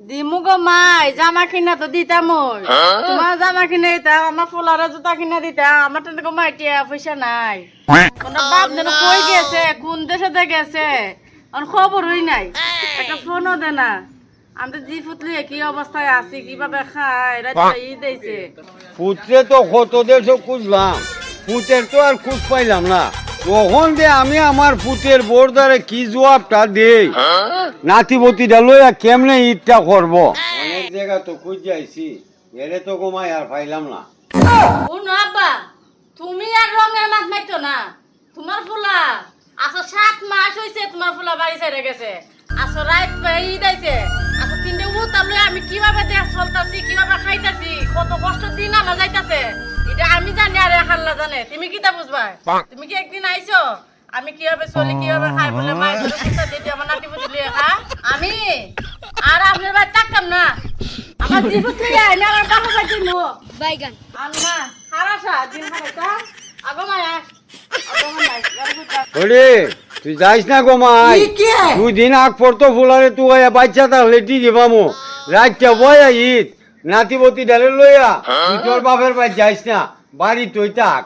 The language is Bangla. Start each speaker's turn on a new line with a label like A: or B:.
A: দিমু গো মাই, জামা কিনা তো দিতাম। তোমার জামা কিনে দিতাম, আমার ফুলারে জুতা কিনা দিতাম। আমার তো মাই টিয়া পয়সা নাই। বাপ যেন কই গেছে, কোন দেশে গেছে, খবরই নাই। একটা ফোনও দে না। আমি জি ফুটলি কি অবস্থায় আছি, কিভাবে খাই, রাত্রে ই দিয়েছে।
B: পুত্রে তো কত দেশে খুঁজলাম, পুতের তো আর খুঁজ পাইলাম না। তখন যে আমি আমার পুতের বোরদারে কি জবাবটা দেই, নাতিবতিটা লইয়া কেমনে ঈদটা করব। অনেক জায়গা তো খুঁজ যাইছি, এরে তো কমাই আর পাইলাম না।
A: ও না আব্বা, তুমি আর রঙের মাছ মাইতো না। তোমার ফুলা আসো 7 মাস হইছে, তোমার ফুলা বাড়ি ছেড়ে গেছে। আসো রাত ই দিয়েছে। আসো 3টে উতালে আমি কিভাবে দেশ চলতাছি, কিভাবে খাইতাছি, কত কষ্ট দিন আমার যাইতাছে, এটা আমি জানি আর আল্লাহ জানে। তুমি কিটা বুঝবা? তুমি কি একদিন আইছো আমি কিভাবে চলি, কিভাবে খাই বলে মায়ের ঘরে বুঝতে দিদি আমার নাতি বুঝি লিয়ে খা। আমি আর আপনার বাড়ি থাকতাম না। আমার জীবন থেকে আইনা আমার বাবা বাড়ি নো বাইগান আম্মা হারাসা দিন খাইতাম। আগো মায়া
B: ওরে তুই যাইস না গো মাই, 2 দিন আগ পড়তো ফুলারে তুই বাচ্চা থাকলে টি দিবামো রাতটা বয়া ঈদ, নাতিবতি ডালে লইয়া তুই তোর বাপের বাড়ি যাইস না, বাড়ি তুই থাক।